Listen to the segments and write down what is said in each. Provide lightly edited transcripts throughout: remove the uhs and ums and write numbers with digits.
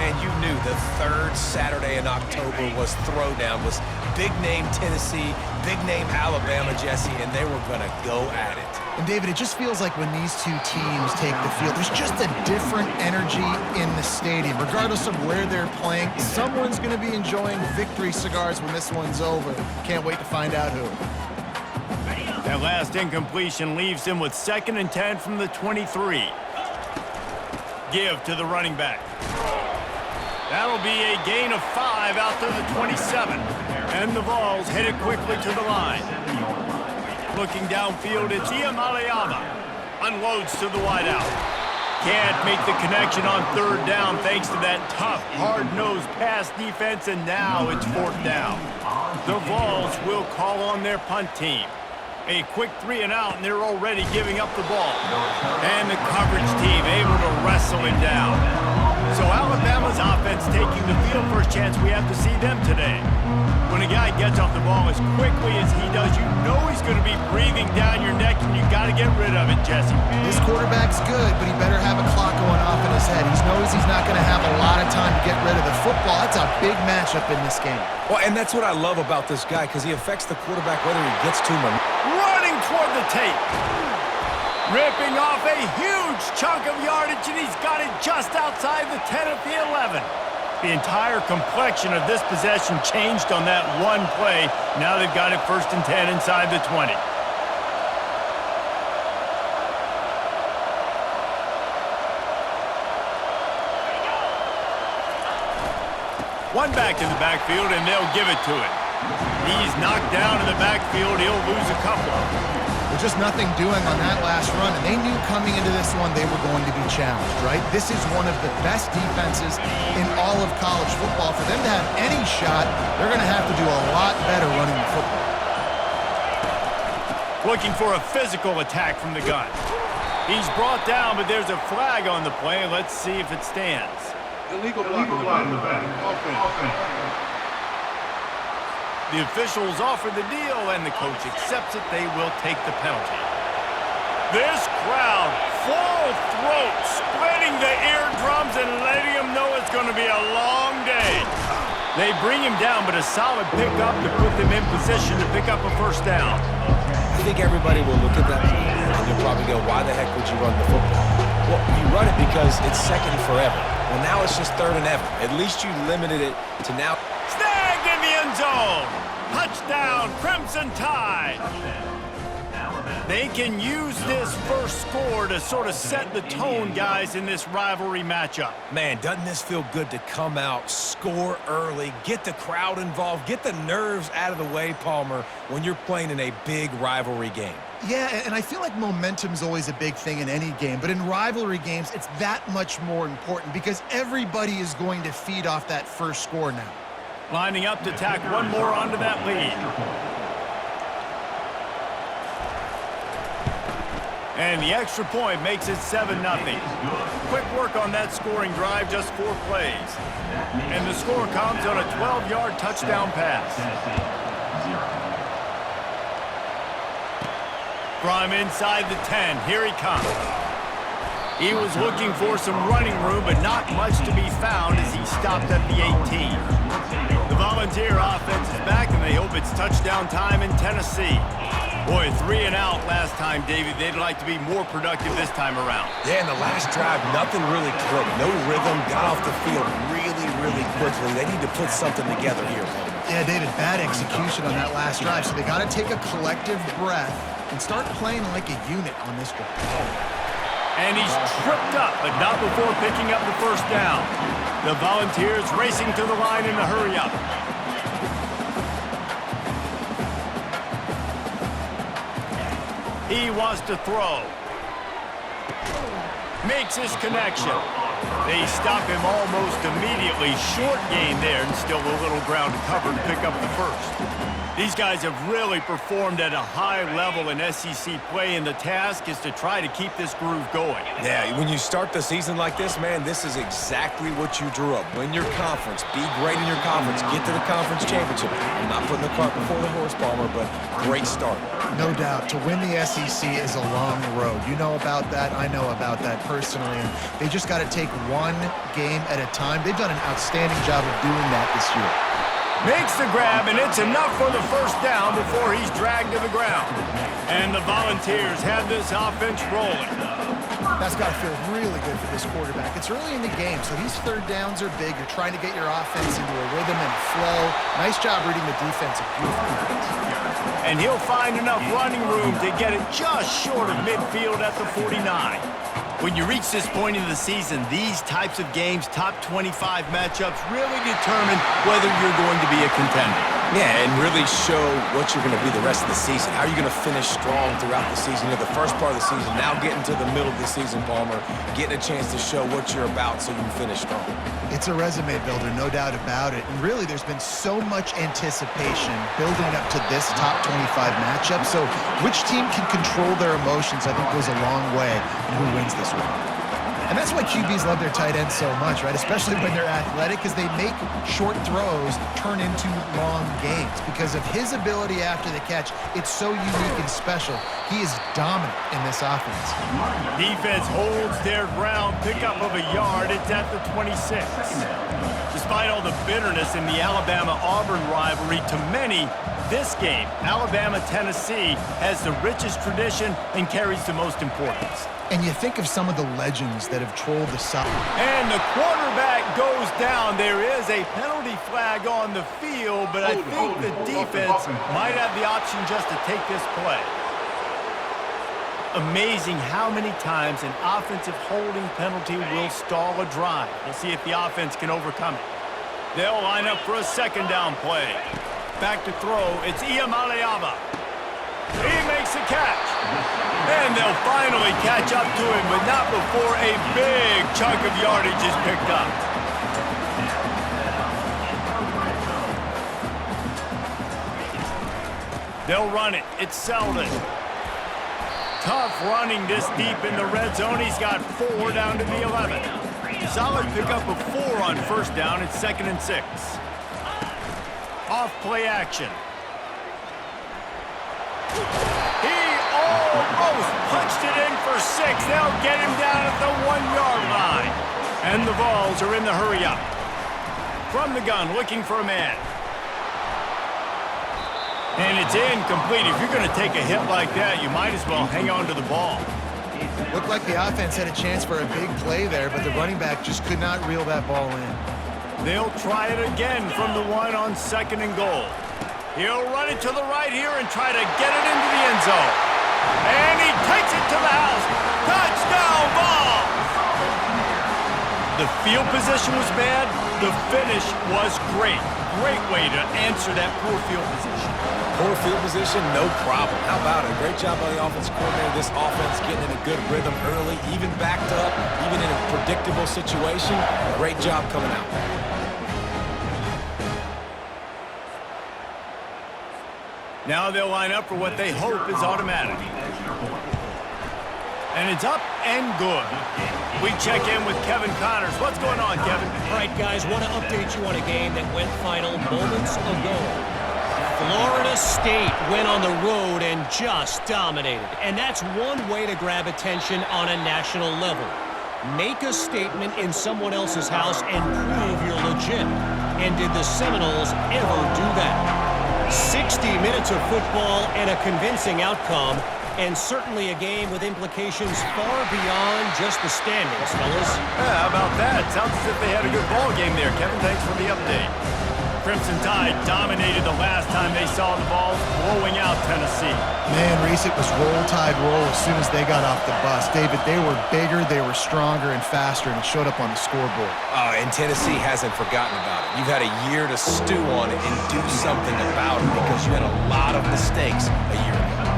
Man, you knew the third Saturday in October was Throwdown, was big-name Tennessee, big-name Alabama, Jesse, and they were going to go at it. And, David, it just feels like when these two teams take the field, there's just a different energy in the stadium. Regardless of where they're playing, someone's going to be enjoying victory cigars when this one's over. Can't wait to find out who. That last incompletion leaves him with 2nd and 10 from the 23. Give to the running back. That'll be a gain of 5 out to the 27. And the Vols headed quickly to the line. Looking downfield, it's Iamaleava. Unloads to the wideout. Can't make the connection on 3rd down thanks to that tough, hard-nosed pass defense, and now it's 4th down. The Vols will call on their punt team. A quick 3 and out, and they're already giving up the ball. And the coverage team able to wrestle him down. So Alabama's offense taking the field. First chance we have to see them today. When a guy gets off the ball as quickly as he does, you know he's going to be breathing down your neck, and you got to get rid of it, Jesse. This quarterback's good, but he better have a clock going off in his head. He knows he's not going to have a lot of time to get rid of the football. That's a big matchup in this game. Well, and that's what I love about this guy, because he affects the quarterback whether he gets to him or not. Running toward the tape. Ripping off a huge chunk of yardage, and he's got it just outside the 10 of the 11. The entire complexion of this possession changed on that one play. Now they've got it 1st and 10 inside the 20. One back in the backfield, and they'll give it to it. He's knocked down in the backfield. He'll lose a couple. There's just nothing doing on that last run, and they knew coming into this one they were going to be challenged, right? This is one of the best defenses in all of college football. For them to have any shot, they're going to have to do a lot better running the football. Looking for a physical attack from the gun. He's brought down, but there's a flag on the play. Let's see if it stands. Illegal block in the back. Offense. The officials offer the deal, and the coach accepts it. They will take the penalty. This crowd, full throat, splitting the eardrums and letting him know it's going to be a long day. They bring him down, but a solid pickup to put them in position to pick up a 1st down. I think everybody will look at that play, and they'll probably go, why the heck would you run the football? Well, you run it because it's 2nd and forever. Well, now it's just 3rd and ever. At least you limited it to now. Snagged in the end zone. Touchdown, Crimson Tide. They can use this first score to sort of set the tone, guys, in this rivalry matchup. Man, doesn't this feel good to come out, score early, get the crowd involved, get the nerves out of the way, Palmer, when you're playing in a big rivalry game? Yeah, and I feel like momentum's always a big thing in any game, but in rivalry games, it's that much more important because everybody is going to feed off that first score now. Lining up to tack one more onto that lead. And the extra point makes it 7-0. Quick work on that scoring drive, just 4 plays. And the score comes on a 12-yard touchdown pass. From inside the 10, here he comes. He was looking for some running room, but not much to be found as he stopped at the 18. The Volunteer offense is back, and they hope it's touchdown time in Tennessee. Boy, 3 and out last time, Davey. They'd like to be more productive this time around. Yeah, in the last drive, nothing really clicked. No rhythm, got off the field really quickly. They need to put something together here. Yeah, David, bad execution on that last drive, so they got to take a collective breath and start playing like a unit on this drive. And he's tripped up, but not before picking up the 1st down. The Volunteers racing to the line in a hurry-up. He wants to throw. Makes his connection. They stop him almost immediately. Short gain there, and still a little ground to cover to pick up the 1st. These guys have really performed at a high level in SEC play, and the task is to try to keep this groove going. Yeah, when you start the season like this, man, this is exactly what you drew up. Win your conference. Be great in your conference. Get to the conference championship. I'm not putting the cart before the horse, Palmer, but great start. No doubt. To win the SEC is a long road. You know about that. I know about that personally. And they just got to take one game at a time. They've done an outstanding job of doing that this year. Makes the grab, and it's enough for the first down before he's dragged to the ground. And the Volunteers have this offense rolling. That's got to feel really good for this quarterback. It's early in the game, so these third downs are big. You're trying to get your offense into a rhythm and a flow. Nice job reading the defense. Beautiful defense. And he'll find enough running room to get it just short of midfield at the 49. When you reach this point in the season, these types of games, top 25 matchups, really determine whether you're going to be a contender. Yeah, and really show what you're going to be the rest of the season. How are you going to finish strong throughout the season? You're the first part of the season, now getting to the middle of the season, Palmer, getting a chance to show what you're about so you can finish strong. It's a resume builder, no doubt about it. And really, there's been so much anticipation building up to this top 25 matchup. So which team can control their emotions, I think, goes a long way in who wins this one. And that's why QBs love their tight ends so much, right? Especially when they're athletic, because they make short throws turn into long gains. Because of his ability after the catch, it's so unique and special. He is dominant in this offense. Defense holds their ground, pickup of a yard. It's at the 26. Despite all the bitterness in the Alabama-Auburn rivalry, to many, this game, Alabama-Tennessee, has the richest tradition and carries the most importance. And you think of some of the legends that have trolled the side. And the quarterback goes down. There is a penalty flag on the field, but I think the defense might have the option just to take this play. Amazing how many times an offensive holding penalty will stall a drive. We'll see if the offense can overcome it. They'll line up for a second down play. Back to throw, it's Iamaleava. He makes the catch. And they'll finally catch up to him, but not before a big chunk of yardage is picked up. They'll run it. It's Selden. Tough running this deep in the red zone. He's got 4 down to the 11. Solid pickup of 4 on first down. It's 2nd and 6. Off play action. He almost punched it in for 6. They'll get him down at the 1-yard line. And the Vols are in the hurry up. From the gun, looking for a man. And it's incomplete. If you're going to take a hit like that, you might as well hang on to the ball. Looked like the offense had a chance for a big play there, but the running back just could not reel that ball in. They'll try it again from the 1 on 2nd and goal. He'll run it to the right here and try to get it into the end zone. And he takes it to the house. Touchdown, Vols! The field position was bad. The finish was great. Great way to answer that poor field position. Poor field position, no problem. How about it? Great job by the offensive coordinator. This offense getting in a good rhythm early, even backed up, even in a predictable situation. Great job coming out. Now they'll line up for what they hope is automatic. And it's up and good. We check in with Kevin Connors. What's going on, Kevin? All right, guys, want to update you on a game that went final moments ago. Florida State went on the road and just dominated. And that's one way to grab attention on a national level. Make a statement in someone else's house and prove you're legit. And did the Seminoles ever do that? 60 minutes of football and a convincing outcome. And certainly a game with implications far beyond just the standings, fellas. Yeah, how about that? Sounds as if they had a good ball game there, Kevin. Thanks for the update. Crimson Tide dominated the last time they saw the Vols blowing out Tennessee. Man, Reese, it was roll tide roll as soon as they got off the bus. David, they were bigger, they were stronger and faster, and it showed up on the scoreboard. And Tennessee hasn't forgotten about it. You've had a year to stew on it and do something about it because you had a lot of mistakes a year ago.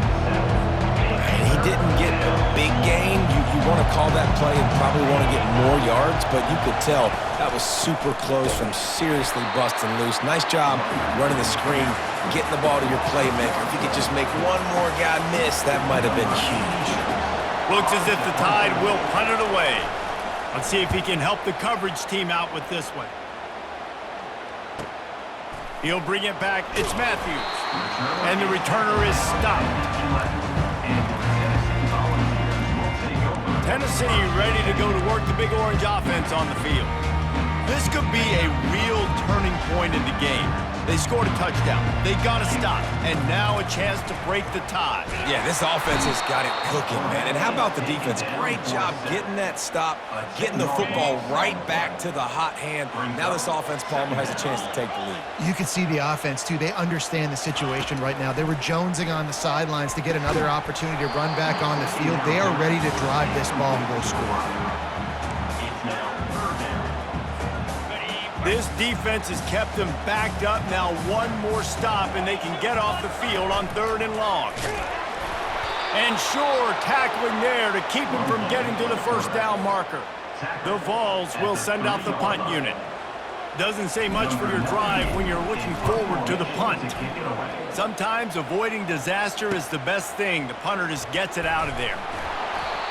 And he didn't get a big gain, you want to call that play and probably want to get more yards, but you could tell that was super close from seriously busting loose. Nice job running the screen, getting the ball to your playmaker. If you could just make one more guy miss, that might have been huge. Looks as if the Tide will punt it away. Let's see if he can help the coverage team out with this one. He'll bring it back. It's Matthews. And the returner is stopped. Tennessee ready to go to work the Big Orange offense on the field. This could be a real turning point in the game. They scored a touchdown. They got a stop. And now a chance to break the tie. Yeah, this offense has got it cooking, man. And how about the defense? Great job getting that stop, getting the football right back to the hot hand. Now this offense, Palmer, has a chance to take the lead. You can see the offense, too. They understand the situation right now. They were jonesing on the sidelines to get another opportunity to run back on the field. They are ready to drive this ball and go score. This defense has kept them backed up. Now one more stop, and they can get off the field on 3rd and long. And sure, tackling there to keep him from getting to the first down marker. The Vols will send out the punt unit. Doesn't say much for your drive when you're looking forward to the punt. Sometimes avoiding disaster is the best thing. The punter just gets it out of there.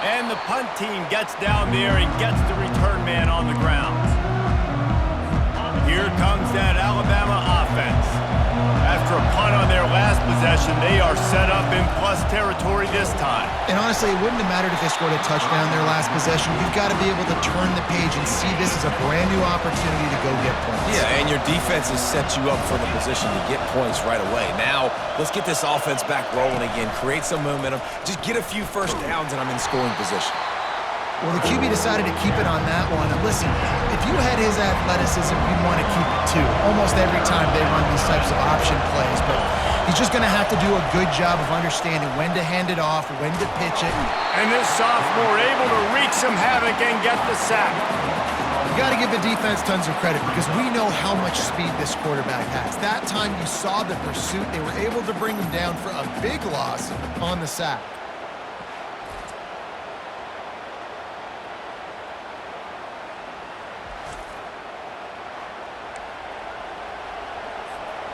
And the punt team gets down there and gets the return man on the ground. Here comes that Alabama offense. After a punt on their last possession, they are set up in plus territory this time. And honestly, it wouldn't have mattered if they scored a touchdown their last possession. You've got to be able to turn the page and see this as a brand new opportunity to go get points. Yeah, and your defense has set you up for the position to get points right away. Now, let's get this offense back rolling again, create some momentum, just get a few first downs, and I'm in scoring position. Well, the QB decided to keep it on that one. And listen, if you had his athleticism, you'd want to keep it too. Almost every time they run these types of option plays. But he's just going to have to do a good job of understanding when to hand it off, when to pitch it. And this sophomore able to wreak some havoc and get the sack. You got to give the defense tons of credit because we know how much speed this quarterback has. That time you saw the pursuit. They were able to bring him down for a big loss on the sack.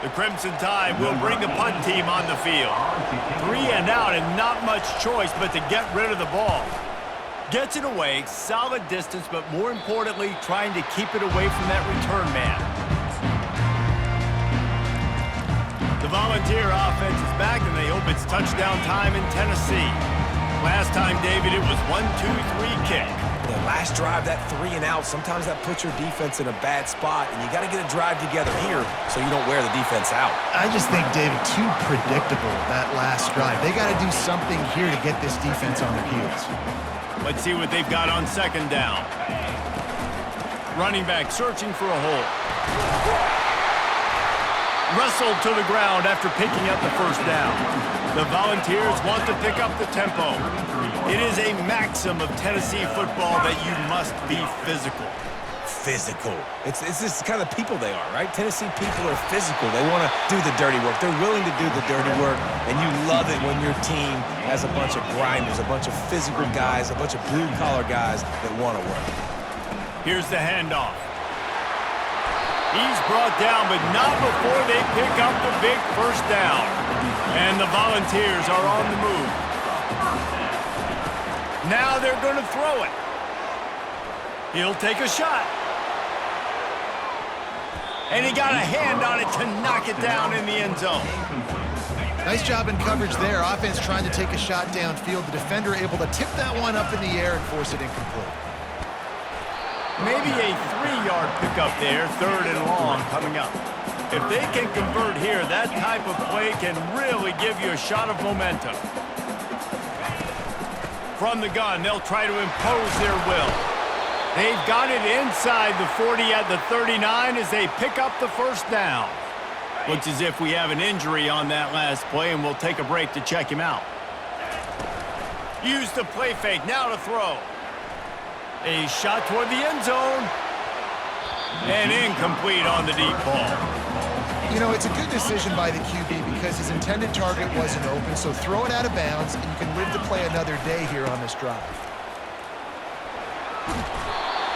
The Crimson Tide will bring the punt team on the field. 3 and out and not much choice but to get rid of the ball. Gets it away, solid distance, but more importantly, trying to keep it away from that return man. The Volunteer offense is back and they hope it's touchdown time in Tennessee. Last time, David, it was 1-2-3 kick. The last drive, that 3 and out, sometimes that puts your defense in a bad spot, and you got to get a drive together here so you don't wear the defense out. I just think, David, too predictable, that last drive. They got to do something here to get this defense on their heels. Let's see what they've got on 2nd down. Running back searching for a hole. Wrestled to the ground after picking up the first down. The Volunteers want to pick up the tempo. It is a maxim of Tennessee football that you must be physical. Physical. It's just kind of people they are, right? Tennessee people are physical. They want to do the dirty work. They're willing to do the dirty work, and you love it when your team has a bunch of grinders, a bunch of physical guys, a bunch of blue-collar guys that want to work. Here's the handoff. He's brought down, but not before they pick up the big first down. And the Volunteers are on the move. Now they're going to throw it. He'll take a shot. And he got a hand on it to knock it down in the end zone. Nice job in coverage there. Offense trying to take a shot downfield. The defender able to tip that one up in the air and force it incomplete. Maybe a 3-yard pickup there, 3rd and long coming up. If they can convert here, that type of play can really give you a shot of momentum. From the gun, they'll try to impose their will. They've got it inside the 40 at the 39 as they pick up the first down. Looks as if we have an injury on that last play, and we'll take a break to check him out. Use the play fake, now to throw. A shot toward the end zone. And incomplete on the deep ball. You know, it's a good decision by the QB because his intended target wasn't open, so throw it out of bounds, and you can live to play another day here on this drive.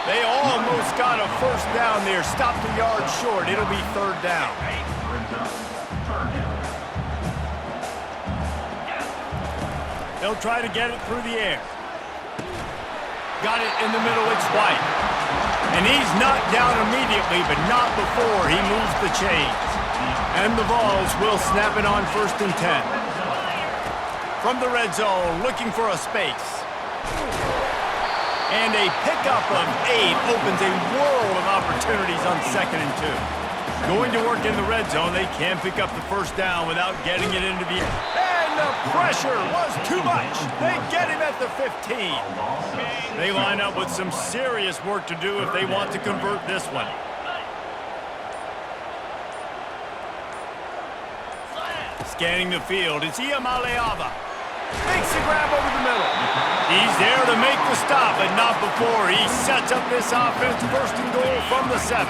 They almost got a first down there. Stopped a yard short. It'll be third down. They'll try to get it through the air. Got it in the middle. It's White. And he's knocked down immediately, but not before he moves the chains. And the Vols will snap it on 1st and 10. From the red zone, looking for a space. And a pickup of 8 opens a world of opportunities on 2nd and 2. Going to work in the red zone, they can pick up the first down without getting it into the air. And the pressure was too much. They get him at the 15. They line up with some serious work to do if they want to convert this one. Scanning the field, it's Iamaleava. Makes the grab over the middle. He's there to make the stop, but not before he sets up this offense. 1st and goal from the 7.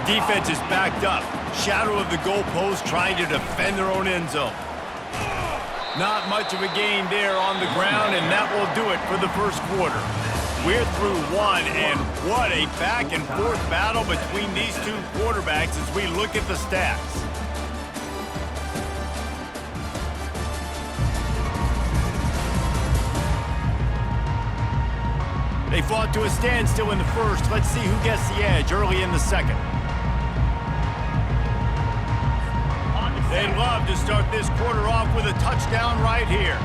Defense is backed up. Shadow of the goalpost trying to defend their own end zone. Not much of a gain there on the ground, and that will do it for the first quarter. We're through one, and what a back-and-forth battle between these two quarterbacks as we look at the stats. They fought to a standstill in the first. Let's see who gets the edge early in the second. They'd love to start this quarter off with a touchdown right here.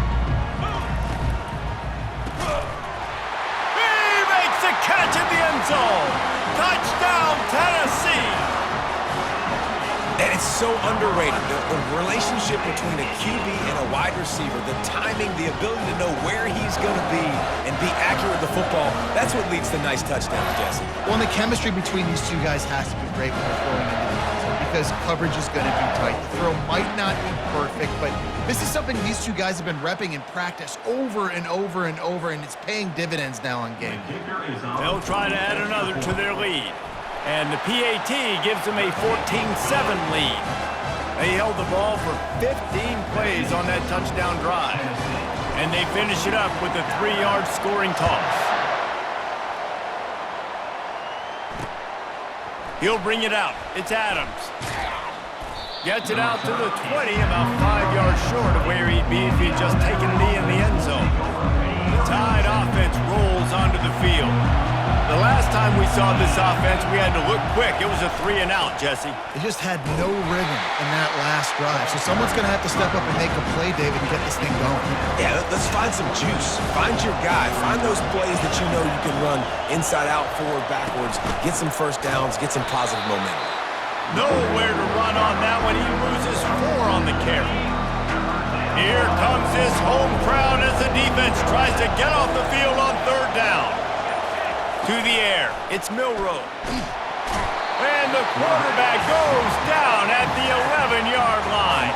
He makes the catch in the end zone. Touchdown, Tennessee. And it's so underrated. The relationship between a QB and a wide receiver, the timing, the ability to know where he's going to be and be accurate with the football, that's what leads to nice touchdowns, Jesse. Well, and the chemistry between these two guys has to be great when they're throwing into the end zone because coverage is going to be tight. The throw might not be perfect, but this is something these two guys have been repping in practice over and over and over, and it's paying dividends now on game. They'll try to add another to their lead. And the PAT gives them a 14-7 lead. They held the ball for 15 plays on that touchdown drive. And they finish it up with a 3-yard scoring toss. He'll bring it out. It's Adams. Gets it out to the 20, about 5 yards short of where he'd be if he'd just taken a knee in the end zone. The Tide offense rolls onto the field. The last time we saw this offense, we had to look quick. It was a 3-and-out, Jesse. They just had no rhythm in that last drive. So someone's going to have to step up and make a play, David, and get this thing going. Yeah, let's find some juice. Find your guy. Find those plays that you know you can run inside out, forward, backwards. Get some first downs. Get some positive momentum. Nowhere to run on that one. He loses 4 on the carry. Here comes this home crowd as the defense tries to get off the field on 3rd down. To the air, it's Milroe. And the quarterback goes down at the 11-yard line.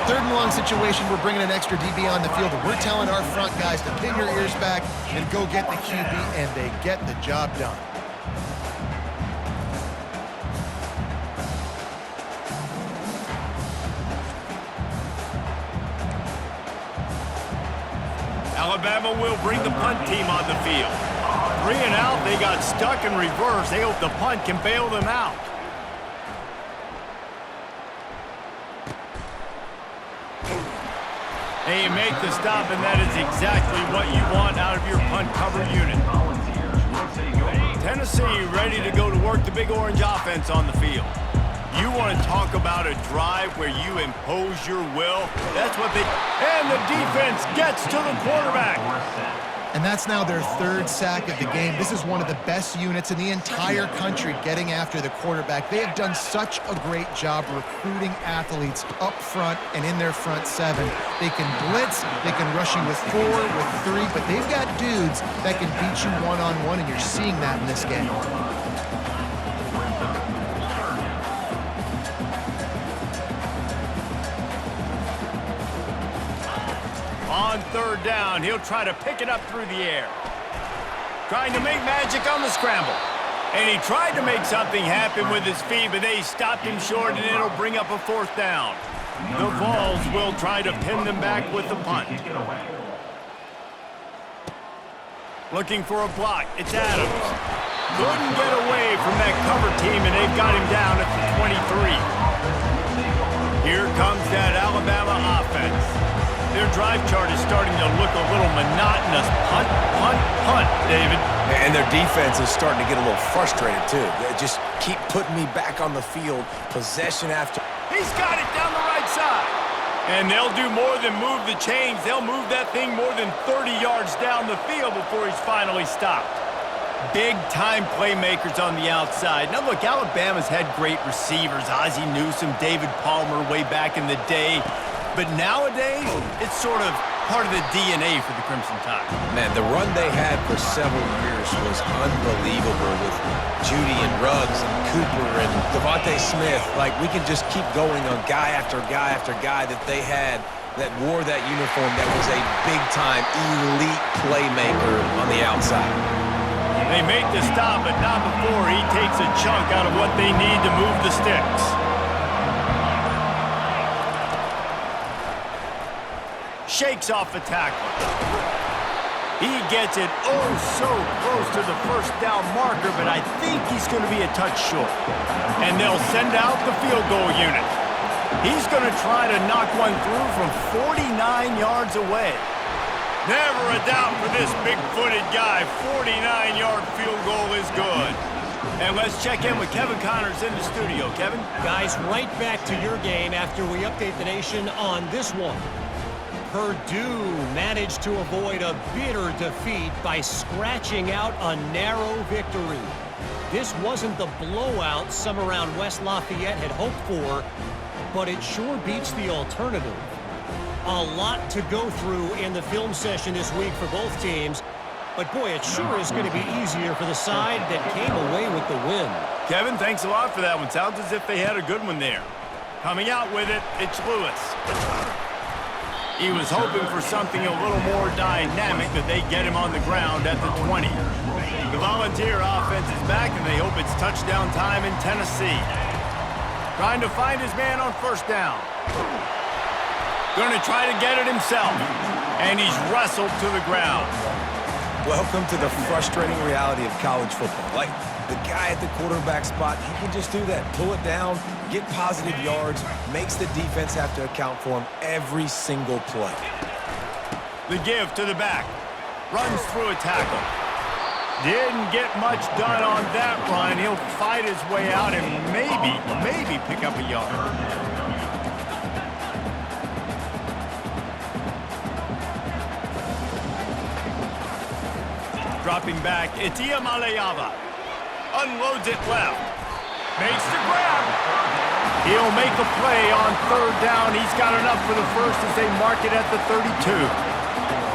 3rd and long situation, we're bringing an extra DB on the field, and we're telling our front guys to pin your ears back and go get the QB, and they get the job done. Alabama will bring the punt team on the field. 3-and-out, they got stuck in reverse. They hope the punt can bail them out. They make the stop, and that is exactly what you want out of your punt cover unit. Tennessee ready to go to work the Big Orange offense on the field. You want to talk about a drive where you impose your will? That's what they... And the defense gets to the quarterback. And that's now their 3rd sack of the game. This is one of the best units in the entire country getting after the quarterback. They have done such a great job recruiting athletes up front and in their front 7. They can blitz, they can rush you with 4, with 3, but they've got dudes that can beat you one-on-one, and you're seeing that in this game. On 3rd down, he'll try to pick it up through the air. Trying to make magic on the scramble. And he tried to make something happen with his feet, but they stopped him short, and it'll bring up a 4th down. The Vols will try to pin them back with the punt. Looking for a block. It's Adams. Couldn't get away from that cover team, and they've got him down at the 23. Here comes that Alabama offense. Their drive chart is starting to look a little monotonous. Punt, punt, punt, David. And their defense is starting to get a little frustrated, too. They just keep putting me back on the field, possession after. He's got it down the right side. And they'll do more than move the chains. They'll move that thing more than 30 yards down the field before he's finally stopped. Big-time playmakers on the outside. Now, look, Alabama's had great receivers. Ozzie Newsome, David Palmer way back in the day. But nowadays, it's sort of part of the DNA for the Crimson Tide. Man, the run they had for several years was unbelievable with Judy and Ruggs and Cooper and Devontae Smith. Like, we can just keep going on guy after guy after guy that they had that wore that uniform that was a big-time elite playmaker on the outside. They make the stop, but not before he takes a chunk out of what they need to move the sticks. Shakes off the tackle. He gets it oh so close to the 1st down marker, but I think he's going to be a touch short. And they'll send out the field goal unit. He's going to try to knock one through from 49 yards away. Never a doubt for this big-footed guy. 49-yard field goal is good. And let's check in with Kevin Connors in the studio. Kevin? Guys, right back to your game after we update the nation on this one. Purdue managed to avoid a bitter defeat by scratching out a narrow victory. This wasn't the blowout some around West Lafayette had hoped for, but it sure beats the alternative. A lot to go through in the film session this week for both teams, but boy, it sure is going to be easier for the side that came away with the win. Kevin, thanks a lot for that one. Sounds as if they had a good one there. Coming out with it, it's Lewis. He was hoping for something a little more dynamic, but they get him on the ground at the 20. The Volunteer offense is back, and they hope it's touchdown time in Tennessee. Trying to find his man on 1st down. Going to try to get it himself, and he's wrestled to the ground. Welcome to the frustrating reality of college football. Like, the guy at the quarterback spot, he can just do that. Pull it down, get positive yards, makes the defense have to account for him every single play. The give to the back. Runs through a tackle. Didn't get much done on that run. He'll fight his way out and maybe pick up a yard. Dropping back, it's Iamaleava. Unloads it left. Makes the grab. He'll make a play on 3rd down. He's got enough for the 1st as they mark it at the 32.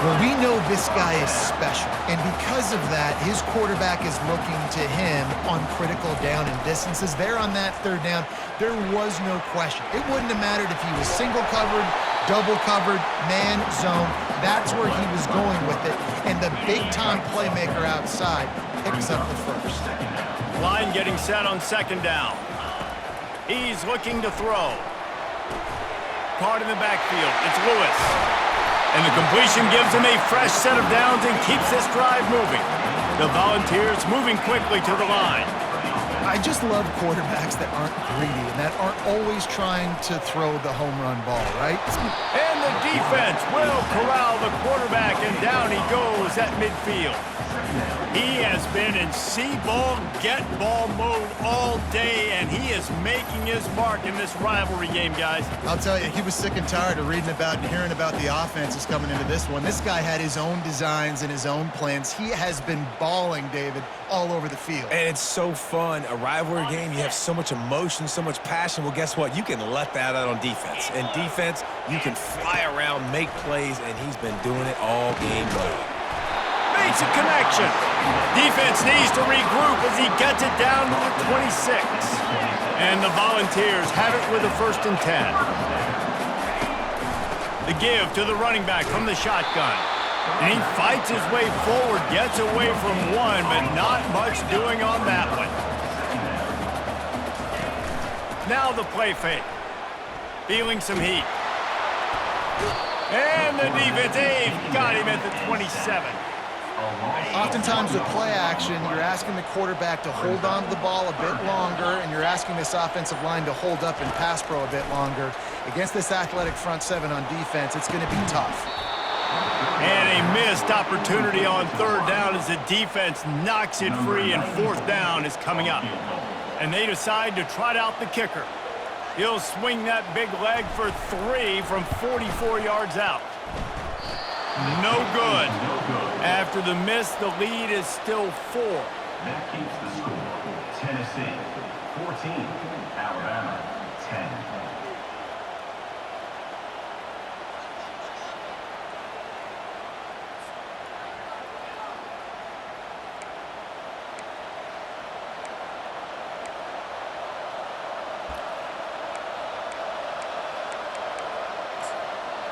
Well, we know this guy is special, and because of that, his quarterback is looking to him on critical down and distances. There on that 3rd down, there was no question. It wouldn't have mattered if he was single covered, double covered, man, zone. That's where he was going with it, and the big-time playmaker outside picks up the 1st. Line getting set on 2nd down. He's looking to throw. Caught in the backfield. It's Lewis. And the completion gives him a fresh set of downs and keeps this drive moving. The Volunteers moving quickly to the line. I just love quarterbacks that aren't greedy and that aren't always trying to throw the home run ball, right? And the defense will corral the quarterback, and down he goes at midfield. He has been in see-ball, get-ball mode all day, and he is making his mark in this rivalry game, guys. I'll tell you, he was sick and tired of reading about and hearing about the offenses coming into this one. This guy had his own designs and his own plans. He has been balling, David, all over the field. And it's so fun. A rivalry game, you have so much emotion, so much passion. Well, guess what? You can let that out on defense. And defense, you can fly around, make plays, and he's been doing it all game long. Makes a connection. Defense needs to regroup as he gets it down to the 26. And the Volunteers have it with a 1st and 10. The give to the running back from the shotgun. And he fights his way forward, gets away from one, but not much doing on that one. Now the play fake. Feeling some heat. And the defense, got him at the 27. Oftentimes with play action, you're asking the quarterback to hold on to the ball a bit longer, and you're asking this offensive line to hold up and pass pro a bit longer. Against this athletic front seven on defense, it's going to be tough. And a missed opportunity on third down as the defense knocks it free, and fourth down is coming up. And they decide to trot out the kicker. He'll swing that big leg for 3 from 44 yards out. No good. After the miss, the lead is still 4. That keeps the score. Tennessee 14, Alabama 10.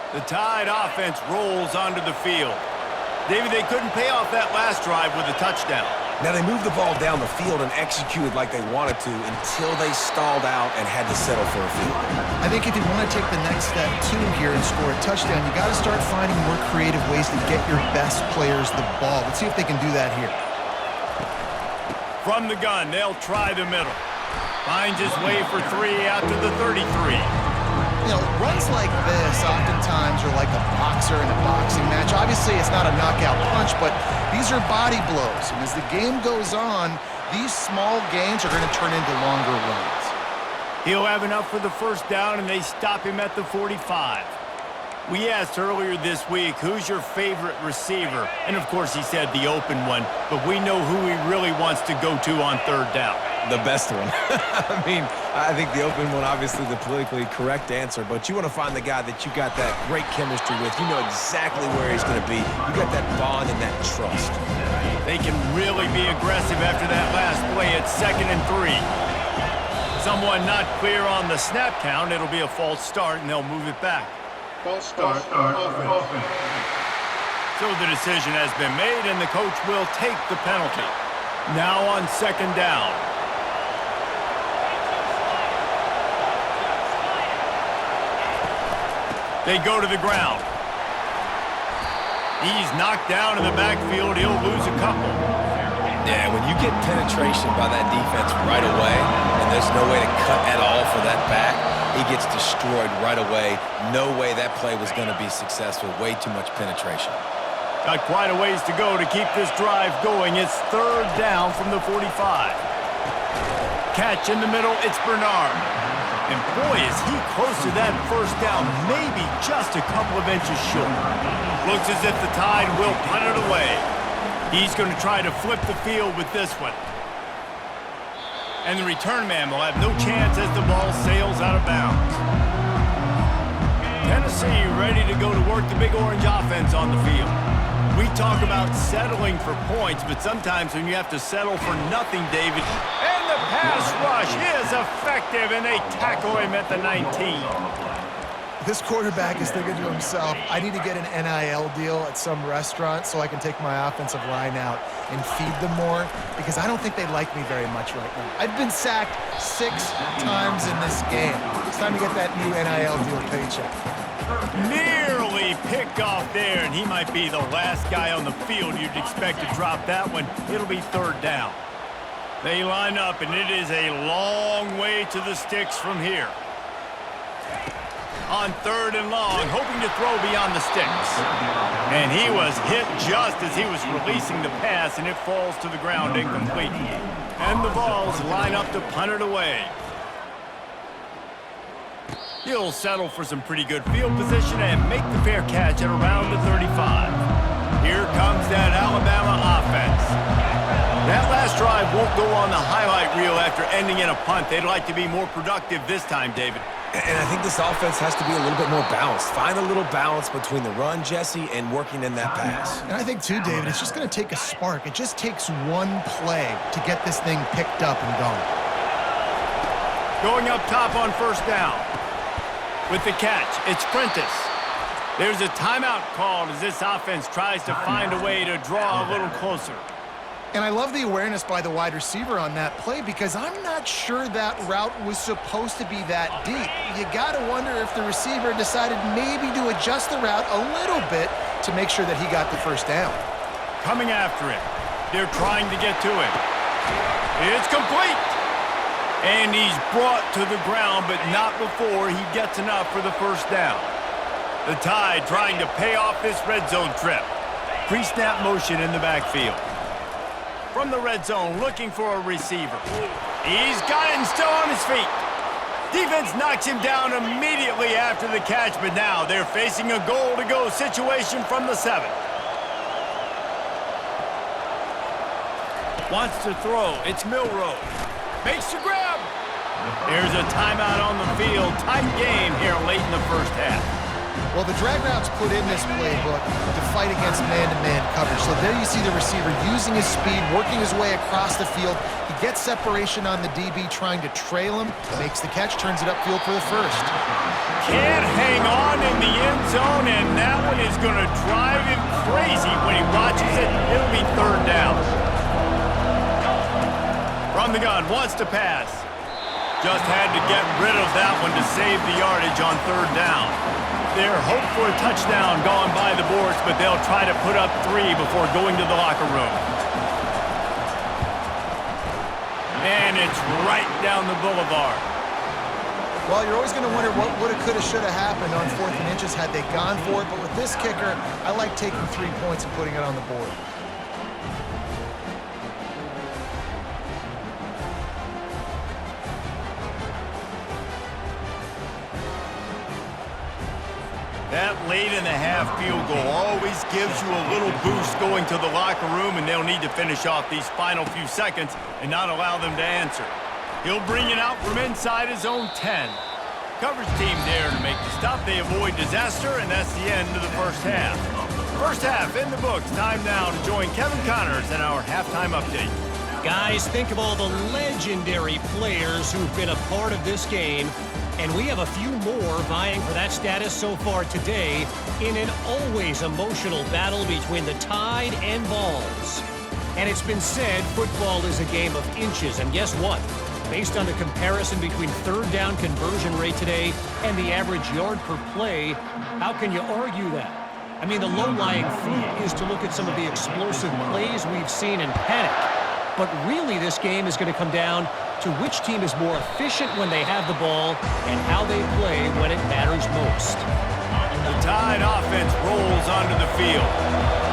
The Tide offense rolls onto the field. David, they couldn't pay off that last drive with a touchdown. Now, they moved the ball down the field and executed like they wanted to until they stalled out and had to settle for a field goal. I think if you want to take the next step, too, here and score a touchdown, you got to start finding more creative ways to get your best players the ball. Let's see if they can do that here. From the gun, they'll try the middle. Finds his way for 3 out to the 33. You know, runs like this oftentimes are like a boxer in a boxing match. Obviously, it's not a knockout punch, but these are body blows. And as the game goes on, these small gains are going to turn into longer runs. He'll have enough for the first down, and they stop him at the 45. We asked earlier this week, who's your favorite receiver? And, of course, he said the open one, but we know who he really wants to go to on third down. The best one. I mean, I think the open one, obviously the politically correct answer, but you want to find the guy that you got that great chemistry with. You know exactly where he's going to be. You got that bond and that trust. They can really be aggressive after that last play at 2nd and 3. Someone not clear on the snap count. It'll be a false start, and they'll move it back. False start, offense. So the decision has been made, and the coach will take the penalty. Now on 2nd down. They go to the ground. He's knocked down in the backfield. He'll lose a couple. Yeah, when you get penetration by that defense right away, and there's no way to cut at all for that back, he gets destroyed right away. No way that play was going to be successful. Way too much penetration. Got quite a ways to go to keep this drive going. It's 3rd down from the 45. Catch in the middle. It's Bernard. And boy, is he close to that first down, maybe just a couple of inches short. Looks as if the Tide will punt it away. He's going to try to flip the field with this one. And the return man will have no chance as the ball sails out of bounds. Tennessee ready to go to work the Big Orange offense on the field. We talk about settling for points, but sometimes when you have to settle for nothing, David, and the pass rush is effective, and they tackle him at the 19. This quarterback is thinking to himself, I need to get an NIL deal at some restaurant so I can take my offensive line out and feed them more, because I don't think they like me very much right now. I've been sacked 6 times in this game. It's time to get that new NIL deal paycheck. Nearly picked off there, and he might be the last guy on the field you'd expect to drop that one. It'll be 3rd down. They line up, and it is a long way to the sticks from here. On 3rd and long, hoping to throw beyond the sticks. And he was hit just as he was releasing the pass, and it falls to the ground incomplete. And the Vols line up to punt it away. He'll settle for some pretty good field position and make the fair catch at around the 35. Here comes that Alabama offense. That last drive won't go on the highlight reel after ending in a punt. They'd like to be more productive this time, David. And I think this offense has to be a little bit more balanced. Find a little balance between the run, Jesse, and working in that pass. And I think, too, David, it's just going to take a spark. It just takes one play to get this thing picked up and going. Going up top on 1st down. With the catch, it's Prentice. There's a timeout called as this offense tries to find a way to draw a little closer. And I love the awareness by the wide receiver on that play because I'm not sure that route was supposed to be that deep. You got to wonder if the receiver decided maybe to adjust the route a little bit to make sure that he got the first down. Coming after it. They're trying to get to it. It's complete. And he's brought to the ground, but not before he gets enough for the first down. The Tide trying to pay off this red zone trip. Pre-snap motion in the backfield. From the red zone, looking for a receiver. He's got it and still on his feet. Defense knocks him down immediately after the catch, but now they're facing a goal-to-go situation from the 7. Wants to throw. It's Milroe. Makes the grab. There's a timeout on the field. Tight game here late in the first half. Well, the drag routes put in this playbook to fight against man-to-man coverage. So there you see the receiver using his speed, working his way across the field. He gets separation on the DB trying to trail him, makes the catch, turns it upfield for the first. Can't hang on in the end zone, and that one is going to drive him crazy when he watches it. It'll be third down. From the gun, wants to pass. Just had to get rid of that one to save the yardage on third down. Their hope for a touchdown gone by the boards, but they'll try to put up 3 before going to the locker room. And it's right down the boulevard. Well, you're always going to wonder what woulda, coulda, shoulda happened on 4th and inches had they gone for it. But with this kicker, I like taking 3 points and putting it on the board. That late in the half field goal always gives you a little boost going to the locker room, and they'll need to finish off these final few seconds and not allow them to answer. He'll bring it out from inside his own 10. Coverage team there to make the stop. They avoid disaster, and that's the end of the first half. First half in the books. Time now to join Kevin Connors in our halftime update. Guys, think of all the legendary players who've been a part of this game. And we have a few more vying for that status so far today in an always emotional battle between the Tide and Vols. And it's been said football is a game of inches. And guess what? Based on the comparison between third down conversion rate today and the average yard per play, how can you argue that? I mean, the low-lying fruit is to look at some of the explosive plays we've seen in panic. But really, this game is going to come down to which team is more efficient when they have the ball and how they play when it matters most. The Tide offense rolls onto the field.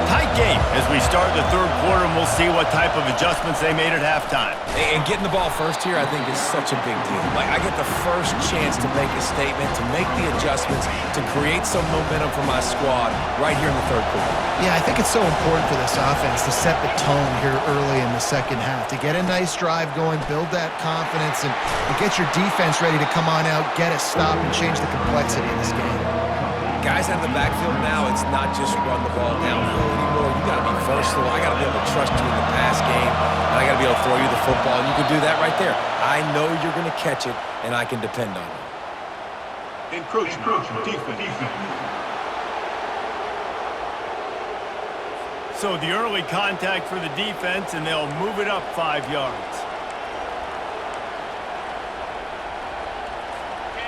Tight game as we start the third quarter, and we'll see what type of adjustments they made at halftime. And getting the ball first here, I think, is such a big deal. Like, I get the first chance to make a statement, to make the adjustments, to create some momentum for my squad right here in the third quarter. Yeah, I think it's so important for this offense to set the tone here early in the second half, to get a nice drive going, build that confidence, and get your defense ready to come on out, get a stop, and change the complexity of this game. Guys out of the backfield now, it's not just run the ball downhill anymore. You got to be versatile. I got to be able to trust you in the pass game, and I got to be able to throw you the football, and you can do that right there. I know you're going to catch it, and I can depend on it. Encroachment. Defense. So the early contact for the defense, and they'll move it up 5 yards.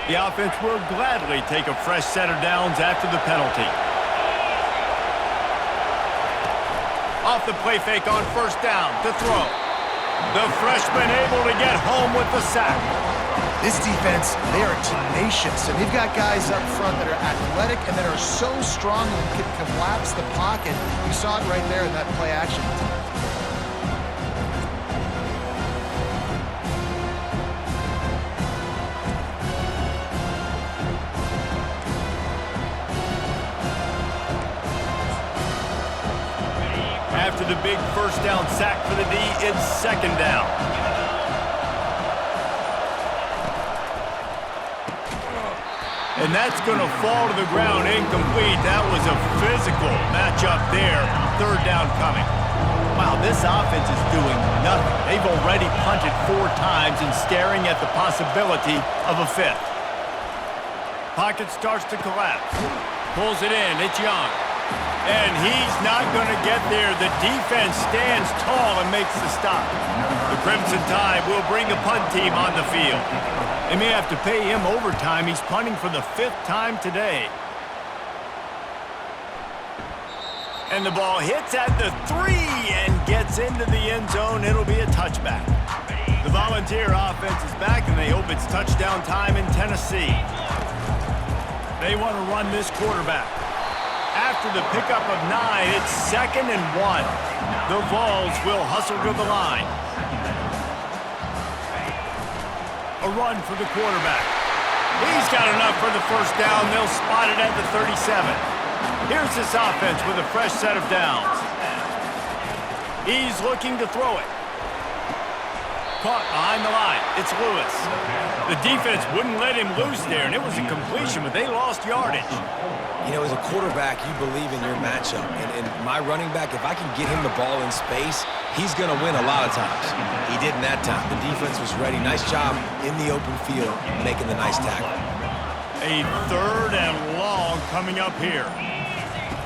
The offense will gladly take a fresh set of downs after the penalty. Off the play fake on first down to throw. The freshman able to get home with the sack. This defense, they are tenacious, and they've got guys up front that are athletic and that are so strong and can collapse the pocket. You saw it right there in that play action. After the big first down sack for the D, it's second down. And that's going to fall to the ground incomplete. That was a physical matchup there. Third down coming. Wow, this offense is doing nothing. They've already punted 4 times and staring at the possibility of a 5th. Pocket starts to collapse. Pulls it in. It's Young. And he's not going to get there. The defense stands tall and makes the stop. The Crimson Tide will bring the punt team on the field. They may have to pay him overtime. He's punting for the 5th time today. And the ball hits at the 3 and gets into the end zone. It'll be a touchback. The Volunteer offense is back, and they hope it's touchdown time in Tennessee. They want to run this quarterback. After the pickup of 9, it's 2nd and 1. The Vols will hustle to the line. A run for the quarterback. He's got enough for the first down. They'll spot it at the 37. Here's this offense with a fresh set of downs. He's looking to throw it. Caught behind the line. It's Lewis. The defense wouldn't let him loose there, and it was a completion, but they lost yardage. You know, as a quarterback, you believe in your matchup. And my running back, if I can get him the ball in space, he's going to win a lot of times. He did in that time. The defense was ready. Nice job in the open field, making the nice tackle. A 3rd and long coming up here.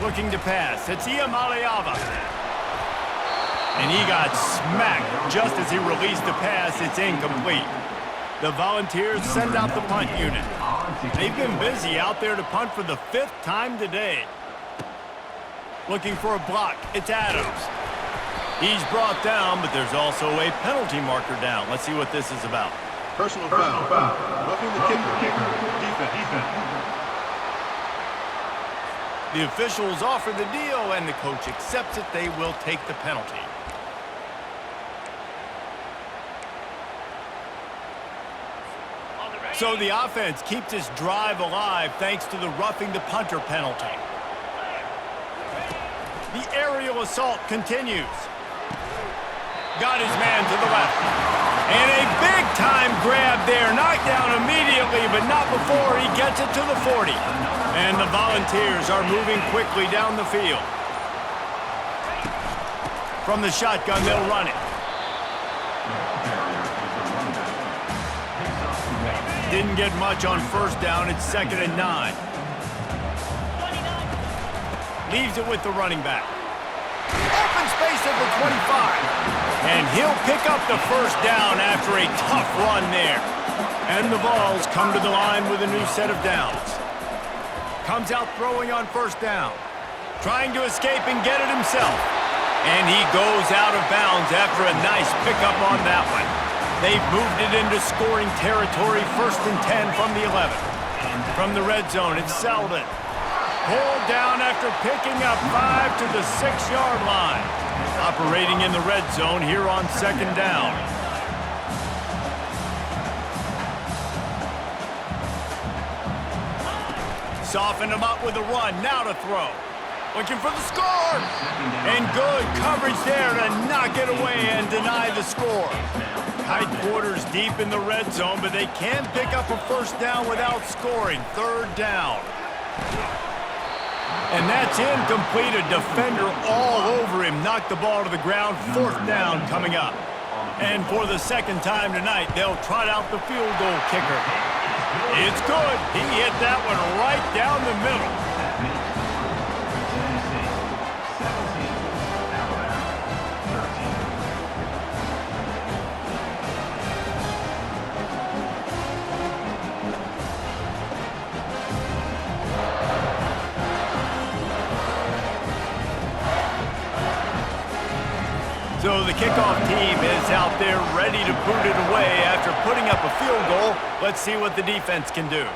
Looking to pass. It's Iamaleava. And he got smacked just as he released the pass. It's incomplete. The Volunteers send out the punt unit. They've been busy out there to punt for the 5th time today. Looking for a block. It's Adams. He's brought down, but there's also a penalty marker down. Let's see what this is about. Personal foul. Roughing the kicker. Defense. The officials offer the deal, and the coach accepts it. They will take the penalty. So the offense keeps its drive alive thanks to the roughing the punter penalty. The aerial assault continues. Got his man to the left. And a big-time grab there. Knocked down immediately, but not before he gets it to the 40. And the Volunteers are moving quickly down the field. From the shotgun, they'll run it. Didn't get much on first down. It's 2nd and 9. Leaves it with the running back. Open space at the 25. And he'll pick up the first down after a tough run there. And the Vols come to the line with a new set of downs. Comes out throwing on first down. Trying to escape and get it himself. And he goes out of bounds after a nice pickup on that one. They've moved it into scoring territory, 1st and 10 from the 11. From the red zone, it's Selden. Pulled down after picking up 5 to the 6-yard line. Operating in the red zone here on 2nd down. Softened him up with a run, now to throw. Looking for the score! And good coverage there to knock it away and deny the score. Tight quarters deep in the red zone, but they can pick up a first down without scoring. 3rd down. And that's incomplete. A defender all over him. Knocked the ball to the ground. 4th down coming up. And for the 2nd time tonight, they'll trot out the field goal kicker. It's good. He hit that one right down the middle. So the kickoff team is out there ready to boot it away after putting up a field goal. Let's see what the defense can do.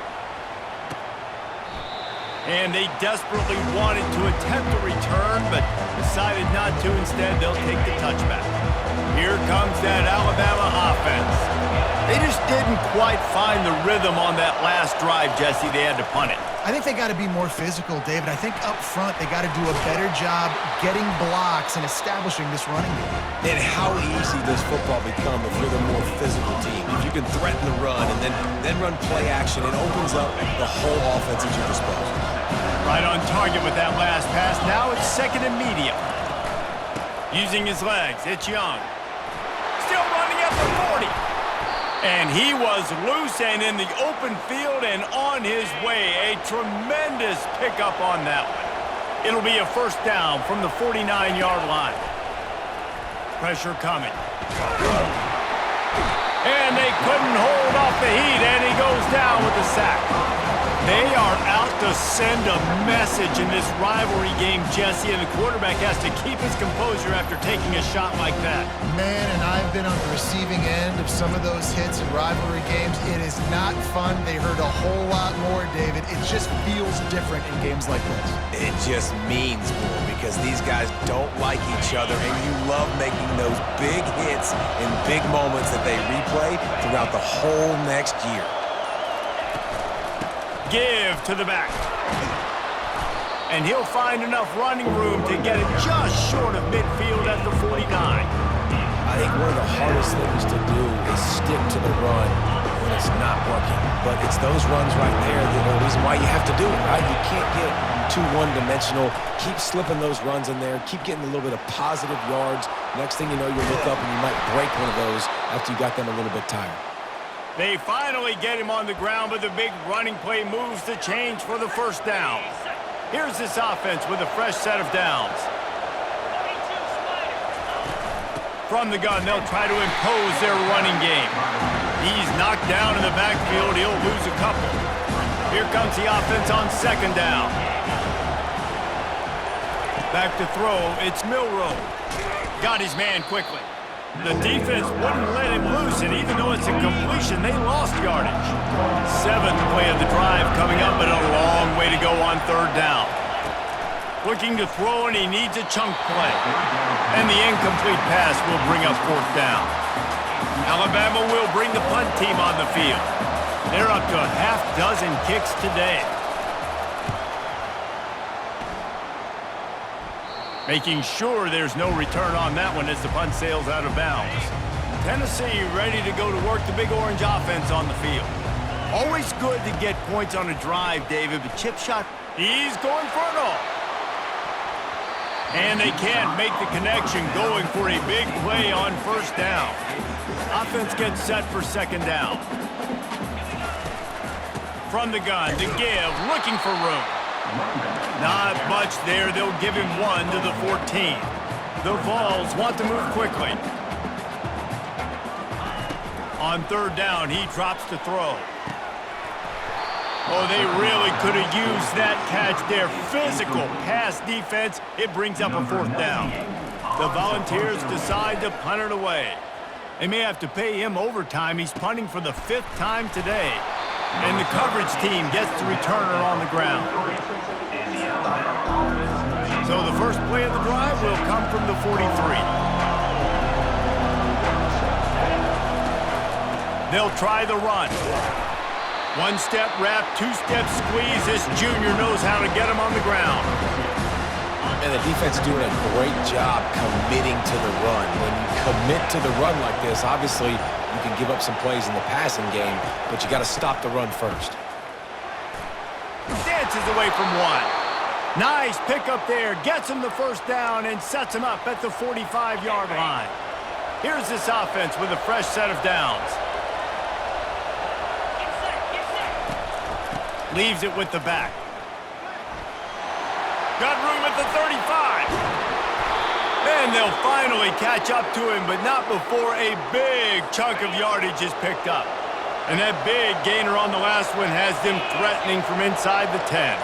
And they desperately wanted to attempt a return, but decided not to. Instead, they'll take the touchback. Here comes that Alabama offense. They just didn't quite find the rhythm on that last drive, Jesse. They had to punt it. I think they got to be more physical, David. I think up front they got to do a better job getting blocks and establishing this running game. And how easy does football become if you're the more physical team? If you can threaten the run and then run play action, it opens up the whole offense at your disposal. Right on target with that last pass. Now it's 2nd and medium. Using his legs, it's Young. Still running at the 40. And he was loose and in the open field and on his way. A tremendous pickup on that one. It'll be a first down from the 49-yard line. Pressure coming. And they couldn't hold off the heat, and he goes down with the sack. They are out to send a message in this rivalry game, Jesse, and the quarterback has to keep his composure after taking a shot like that. Man, and I've been on the receiving end of some of those hits in rivalry games. It is not fun. They hurt a whole lot more, David. It just feels different in games like this. It just means more because these guys don't like each other, and you love making those big hits in big moments that they replay throughout the whole next year. Give to the back. And he'll find enough running room to get it just short of midfield at the 49. I think one of the hardest things to do is stick to the run when it's not working. But it's those runs right there that are the reason why you have to do it, right? You can't get too one-dimensional. Keep slipping those runs in there. Keep getting a little bit of positive yards. Next thing you know, you'll look up and you might break one of those after you got them a little bit tired. They finally get him on the ground, but the big running play moves the change for the first down. Here's this offense with a fresh set of downs. From the gun, they'll try to impose their running game. He's knocked down in the backfield. He'll lose a couple. Here comes the offense on second down. Back to throw. It's Milroe. Got his man quickly. The defense wouldn't let him loose, and even though it's a completion, they lost yardage. Seventh play of the drive coming up, but a long way to go on third down. Looking to throw, and he needs a chunk play. And the incomplete pass will bring up fourth down. Alabama will bring the punt team on the field. They're up to a half dozen kicks today. Making sure there's no return on that one as the punt sails out of bounds. Tennessee ready to go to work the Big Orange offense on the field. Always good to get points on a drive, David, but chip shot, he's going for it all. And they can't make the connection, going for a big play on first down. Offense gets set for second down. From the gun, to give, looking for room. Not much there. They'll give him one to the 14. The Vols want to move quickly. On third down, he drops to throw. Oh, they really could have used that catch there. Physical pass defense. It brings up a fourth down. The Volunteers decide to punt it away. They may have to pay him overtime. He's punting for the 5th time today. And the coverage team gets the returner on the ground. So the first play of the drive will come from the 43. They'll try the run. One-step wrap, two-step squeeze. This junior knows how to get him on the ground. And the defense doing a great job committing to the run. When you commit to the run like this, obviously you can give up some plays in the passing game, but you got to stop the run first. Dances away from one. Nice pickup there. Gets him the first down and sets him up at the 45-yard line. Here's this offense with a fresh set of downs. Leaves it with the back. Got room at the 35. And they'll finally catch up to him, but not before a big chunk of yardage is picked up. And that big gainer on the last one has them threatening from inside the 10.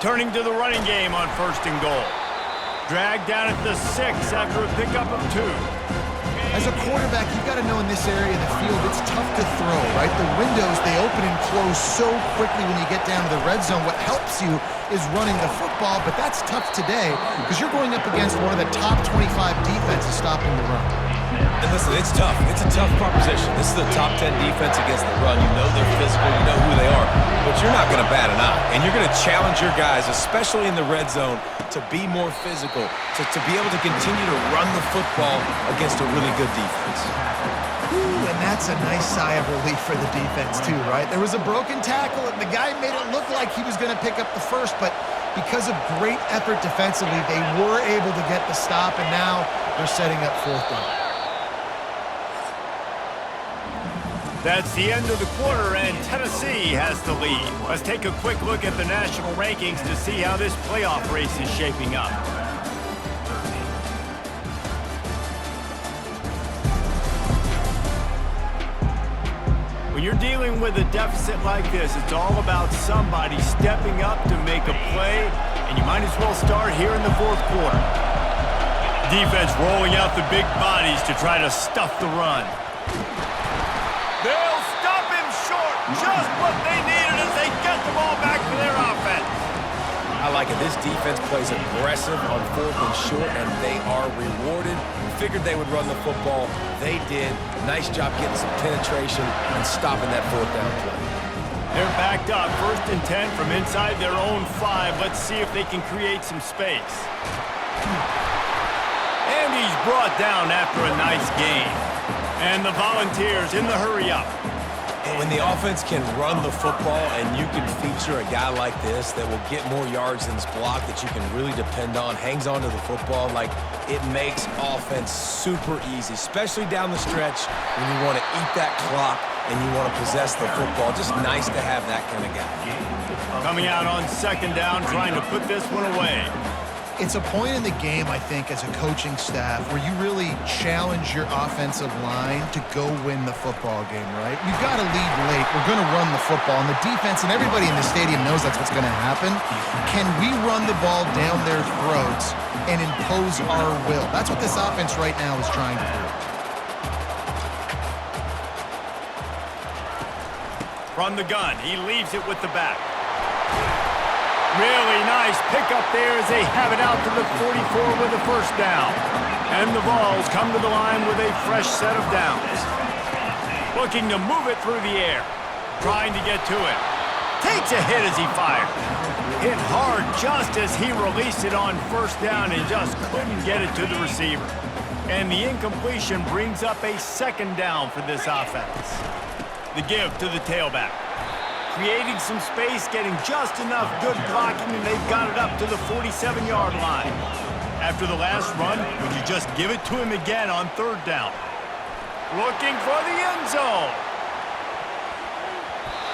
Turning to the running game on first and goal. Dragged down at the 6 after a pickup of 2. As a quarterback, you've got to know in this area of the field, it's tough to throw, right? The windows, they open and close so quickly when you get down to the red zone. What helps you is running the football, but that's tough today because you're going up against one of the top 25 defenses stopping the run. And listen, it's tough. It's a tough proposition. This is a top 10 defense against the run. You know they're physical. You know who they are. But you're not going to bat an eye. And you're going to challenge your guys, especially in the red zone, to be more physical, to be able to continue to run the football against a really good defense. Ooh, and that's a nice sigh of relief for the defense too, right? There was a broken tackle, and the guy made it look like he was going to pick up the first, but because of great effort defensively, they were able to get the stop, and now they're setting up fourth down. That's the end of the quarter, and Tennessee has the lead. Let's take a quick look at the national rankings to see how this playoff race is shaping up. When you're dealing with a deficit like this, it's all about somebody stepping up to make a play, and you might as well start here in the fourth quarter. Defense rolling out the big bodies to try to stuff the run. They'll stop him short. Just what they needed as they get the ball back to their offense. I like it. This defense plays aggressive on 4th and short, and they are rewarded. Figured they would run the football. They did. Nice job getting some penetration and stopping that 4th down play. They're backed up. 1st and 10 from inside their own 5. Let's see if they can create some space. And he's brought down after a nice gain. And the Volunteers in the hurry-up. And when the offense can run the football and you can feature a guy like this that will get more yards than his block that you can really depend on, hangs onto the football, like it makes offense super easy, especially down the stretch when you want to eat that clock and you want to possess the football. Just nice to have that kind of guy. Coming out on 2nd down, trying to put this one away. It's a point in the game, I think, as a coaching staff where you really challenge your offensive line to go win the football game, right? We've got to lead late. We're going to run the football. And the defense and everybody in the stadium knows that's what's going to happen. Can we run the ball down their throats and impose our will? That's what this offense right now is trying to do. From the gun, he leaves it with the back. Really nice pickup there as they have it out to the 44 with a 1st down. And the Vols come to the line with a fresh set of downs. Looking to move it through the air. Trying to get to it. Takes a hit as he fires. Hit hard just as he released it on 1st down and just couldn't get it to the receiver. And the incompletion brings up a 2nd down for this offense. The give to the tailback. Creating some space, getting just enough good blocking, and they've got it up to the 47-yard line. After the last run, would you just give it to him again on 3rd down? Looking for the end zone.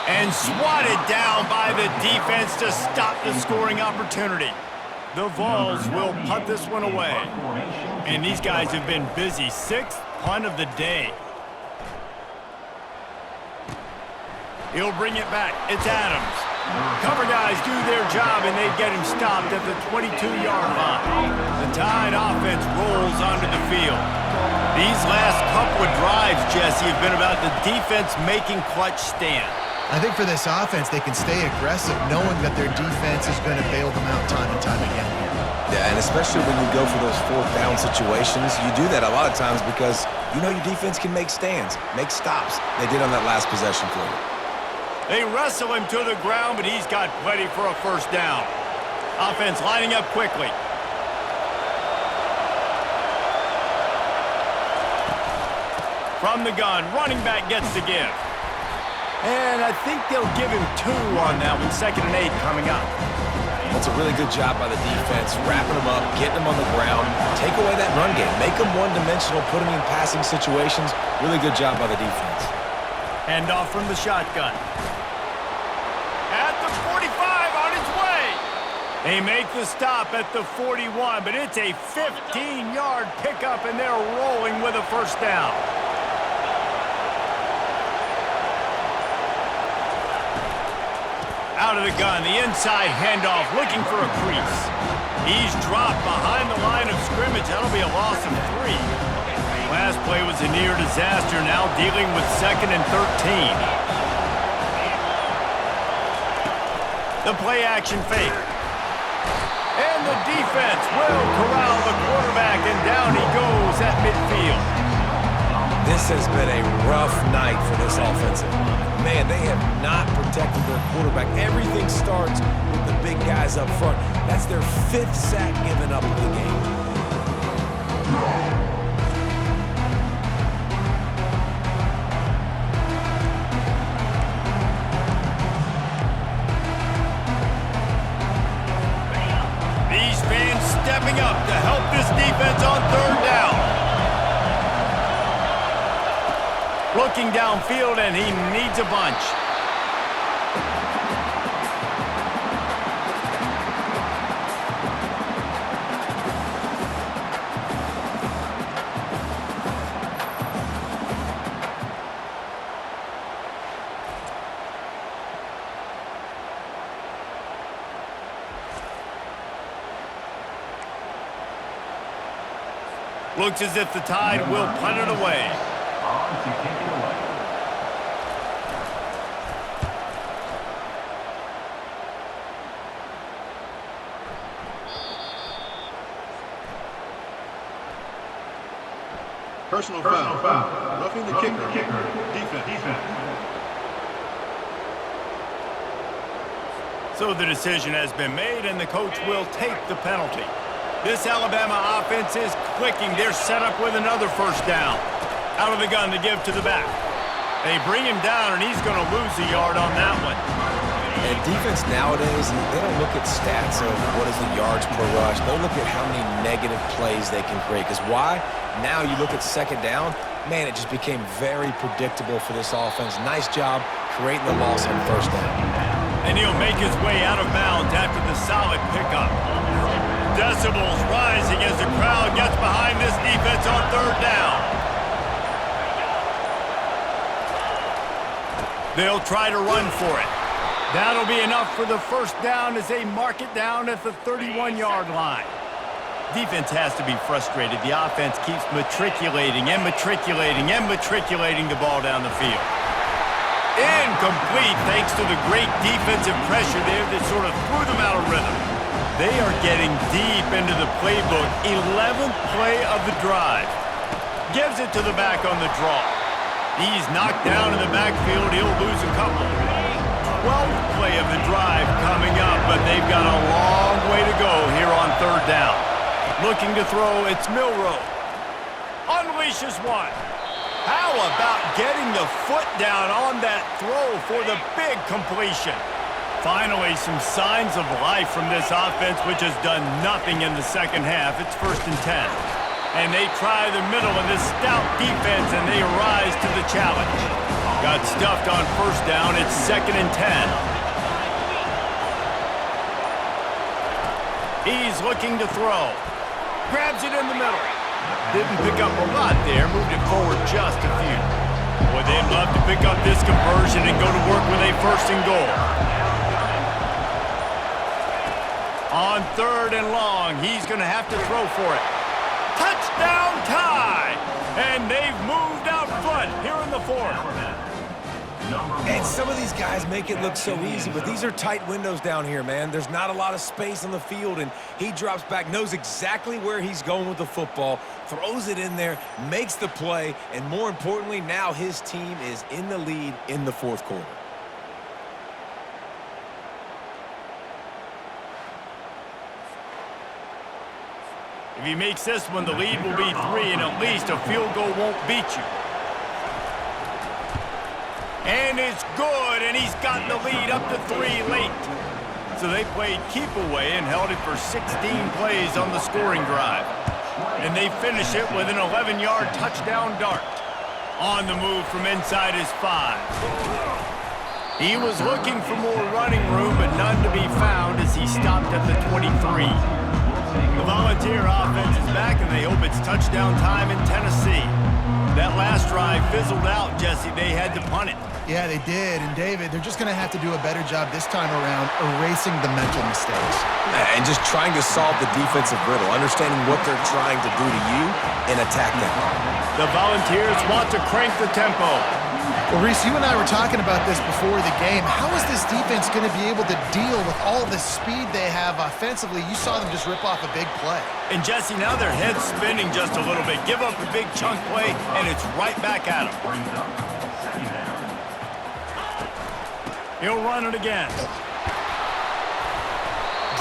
And swatted down by the defense to stop the scoring opportunity. The Vols will punt this one away. And these guys have been busy. 6th punt of the day. He'll bring it back. It's Adams. Cover guys do their job, and they get him stopped at the 22-yard line. The Tide offense rolls onto the field. These last couple of drives, Jesse, have been about the defense making clutch stand. I think for this offense, they can stay aggressive knowing that their defense is going to bail them out time and time again. Yeah, and especially when you go for those 4th down situations, you do that a lot of times because you know your defense can make stands, make stops. They did on that last possession for you. They wrestle him to the ground, but he's got plenty for a 1st down. Offense lining up quickly. From the gun, running back gets the give. And I think they'll give him 2 on that one. 2nd and 8 coming up. That's a really good job by the defense, wrapping them up, getting them on the ground, take away that run game, make them one-dimensional, put them in passing situations. Really good job by the defense. Hand off from the shotgun. At the 45 on his way. They make the stop at the 41, but it's a 15-yard pickup, and they're rolling with a 1st down. Out of the gun, the inside handoff, looking for a crease. He's dropped behind the line of scrimmage. That'll be a loss of 3. Last play was a near disaster, now dealing with 2nd and 13. The play action fake. And the defense will corral the quarterback, and down he goes at midfield. This has been a rough night for this offensive line. Man, they have not protected their quarterback. Everything starts with the big guys up front. That's their 5th sack given up of the game. These fans stepping up to help this defense on 3rd down. looking downfield, and he needs a bunch. Looks as if the Tide will punt it away. On to kick it away. Personal foul. Roughing the kicker. Defense. So the decision has been made, and the coach will take the penalty. This Alabama offense is clicking. They're set up with another first down. Out of the gun to give to the back. They bring him down, and he's going to lose a yard on that one. And defense nowadays, they don't look at stats of what is the yards per rush. They'll look at how many negative plays they can create. Because why? Now you look at second down, man, it just became very predictable for this offense. Nice job creating the loss on first down. And he'll make his way out of bounds after the solid pickup. Decibels rising as the crowd gets behind this defense on third down. They'll try to run for it. That'll be enough for the first down as they mark it down at the 31-yard line. Defense has to be frustrated. The offense keeps matriculating the ball down the field. Incomplete thanks to the great defensive pressure there that sort of threw them out of rhythm. They are getting deep into the playbook. 11th play of the drive. Gives it to the back on the draw. He's knocked down in the backfield. He'll lose a couple. 12th play of the drive coming up, but they've got a long way to go here on third down. Looking to throw, it's Milroe. Unleashes one. How about getting the foot down on that throw for the big completion? Finally, some signs of life from this offense, which has done nothing in the second half. It's 1st and 10. And they try the middle in this stout defense, and they rise to the challenge. Got stuffed on first down. It's 2nd and 10. He's looking to throw. Grabs it in the middle. Didn't pick up a lot there. Moved it forward just a few. Boy, they'd love to pick up this conversion and go to work with a 1st and goal. On 3rd and long, he's going to have to throw for it. Touchdown Tide! And they've moved out front here in the 4th. And some of these guys make it look so easy, but these are tight windows down here, man. There's not a lot of space on the field, and he drops back, knows exactly where he's going with the football, throws it in there, makes the play, and more importantly, now his team is in the lead in the 4th quarter. If he makes this one, the lead will be 3, and at least a field goal won't beat you. And it's good, and he's gotten the lead up to 3 late. So they played keep away and held it for 16 plays on the scoring drive. And they finish it with an 11-yard touchdown dart. On the move from inside his 5. He was looking for more running room, but none to be found as he stopped at the 23. The Volunteer offense is back, and they hope it's touchdown time in Tennessee. That last drive fizzled out, Jesse. They had to punt it. Yeah, they did. And, David, they're just going to have to do a better job this time around erasing the mental mistakes. And just trying to solve the defensive riddle, understanding what they're trying to do to you and attack them. The Volunteers want to crank the tempo. Well, Reese, you and I were talking about this before the game. How is this defense going to be able to deal with all the speed they have offensively? You saw them just rip off a big play. And, Jesse, now their head's spinning just a little bit. Give up a big chunk play, and it's right back at them. He'll run it again.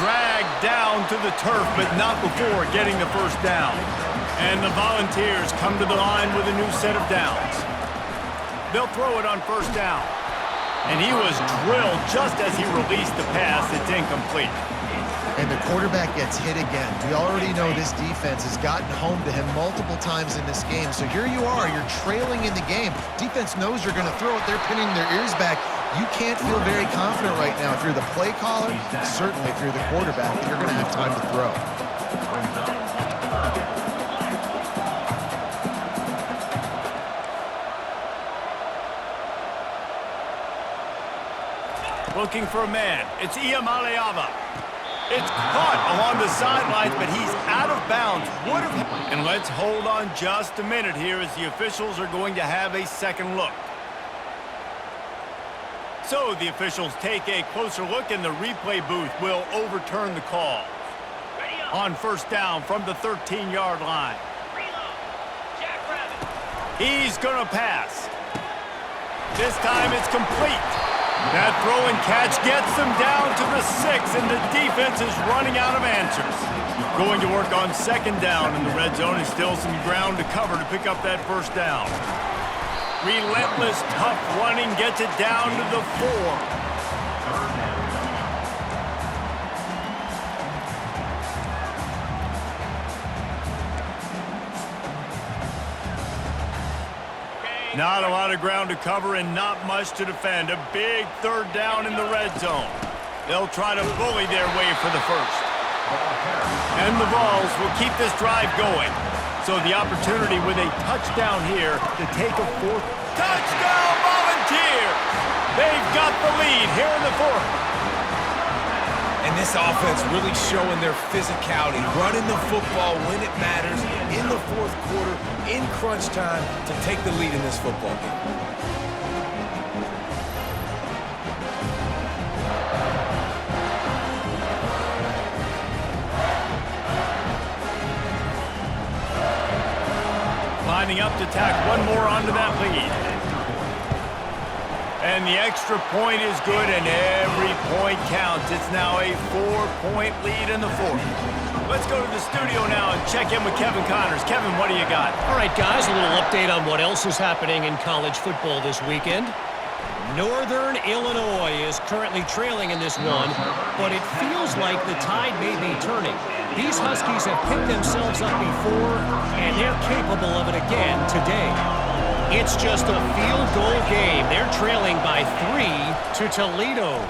Dragged down to the turf, but not before getting the first down. And the Volunteers come to the line with a new set of downs. They'll throw it on first down. And he was drilled just as he released the pass. It's incomplete. And the quarterback gets hit again. We already know this defense has gotten home to him multiple times in this game. So here you are, you're trailing in the game. Defense knows you're going to throw it. They're pinning their ears back. You can't feel very confident right now if you're the play caller, certainly if you're the quarterback, that you're going to have time to throw. Looking for a man. It's Iamaleava. It's caught along the sidelines, but he's out of bounds. And let's hold on just a minute here as the officials are going to have a second look. So the officials take a closer look, and the replay booth will overturn the call. On first down from the 13-yard line. He's going to pass. This time it's complete. That throw and catch gets them down to the 6, and the defense is running out of answers. Going to work on second down in the red zone, and still some ground to cover to pick up that first down. Relentless, tough running gets it down to the 4. Not a lot of ground to cover and not much to defend. A big third down in the red zone. They'll try to bully their way for the first. And the Vols will keep this drive going. So the opportunity with a touchdown here to take a fourth. Touchdown Volunteers! They've got the lead here in the fourth. And this offense really showing their physicality, running the football when it matters, in the fourth quarter, in crunch time, to take the lead in this football game. Lining up to tack one more onto that lead. And the extra point is good, and every point counts. It's now a 4-point lead in the fourth. Let's go to the studio now and check in with Kevin Connors. Kevin, what do you got? All right, guys, a little update on what else is happening in college football this weekend. Northern Illinois is currently trailing in this one, but it feels like the tide may be turning. These Huskies have picked themselves up before, and they're capable of it again today. It's just a field goal game. They're trailing by 3 to Toledo.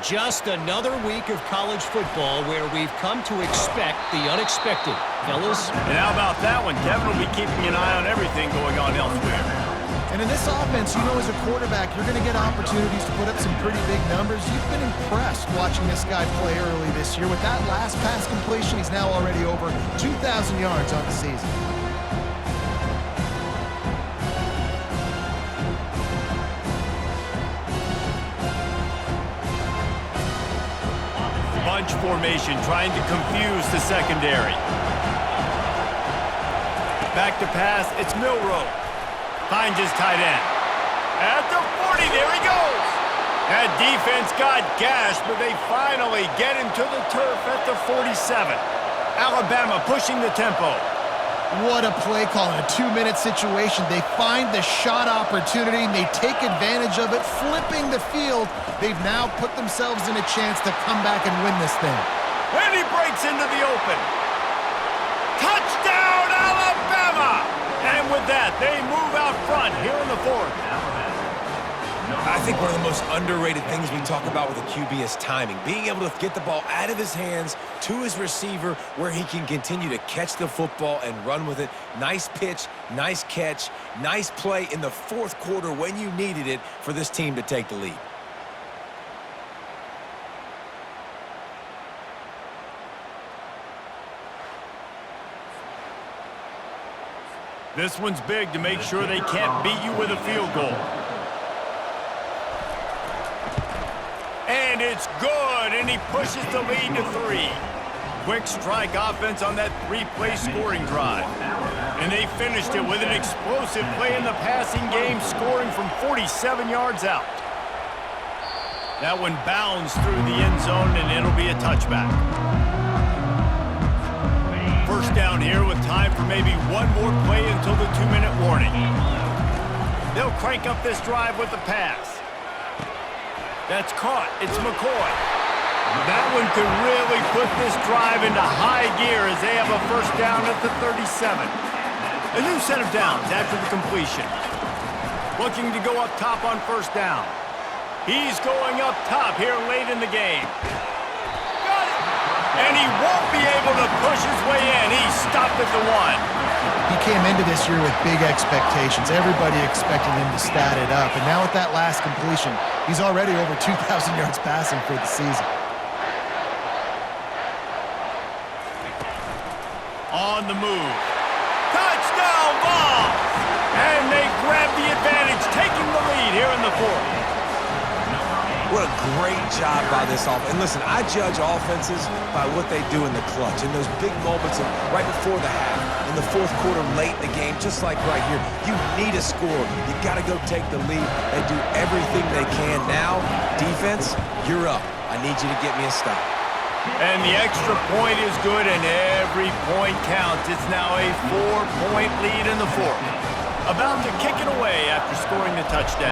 Just another week of college football where we've come to expect the unexpected. Fellas? And how about that one? Kevin will be keeping an eye on everything going on elsewhere. And in this offense, you know, as a quarterback, you're going to get opportunities to put up some pretty big numbers. You've been impressed watching this guy play early this year. With that last pass completion, he's now already over 2,000 yards on the season. Bunch formation, trying to confuse the secondary. Back to pass, it's Milroe. Finds his tight end. At the 40, there he goes. That defense got gashed, but they finally get him to the turf at the 47. Alabama pushing the tempo. What a play call in a 2-minute situation. They find the shot opportunity, and they take advantage of it, flipping the field. They've now put themselves in a chance to come back and win this thing. And he breaks into the open. Touchdown, Alabama! And with that, they move out front here in the fourth. I think one of the most underrated things we talk about with a QB is timing. Being able to get the ball out of his hands to his receiver where he can continue to catch the football and run with it. Nice pitch, nice catch, nice play in the fourth quarter when you needed it for this team to take the lead. This one's big to make sure they can't beat you with a field goal. And it's good, and he pushes the lead to 3. Quick strike offense on that 3-play scoring drive. And they finished it with an explosive play in the passing game, scoring from 47 yards out. That one bounds through the end zone, and it'll be a touchback. First down here with time for maybe one more play until the 2-minute warning. They'll crank up this drive with the pass. That's caught. It's McCoy. That one could really put this drive into high gear as they have a first down at the 37. A new set of downs after the completion. Looking to go up top on first down. He's going up top here late in the game. Got it! And he won't be able to push his way in. He's stopped at the 1. He came into this year with big expectations. Everybody expected him to stat it up. And now with that last completion, he's already over 2,000 yards passing for the season. On the move. Touchdown ball! And they grab the advantage, taking the lead here in the 4th. What a great job by this offense. And listen, I judge offenses by what they do in the clutch. In those big moments right before the half, in the 4th quarter, late in the game, just like right here, you need a score. You got to go take the lead. They do everything they can. Now, defense, you're up. I need you to get me a stop. And the extra point is good, and every point counts. It's now a 4-point lead in the 4th. About to kick it away after scoring the touchdown.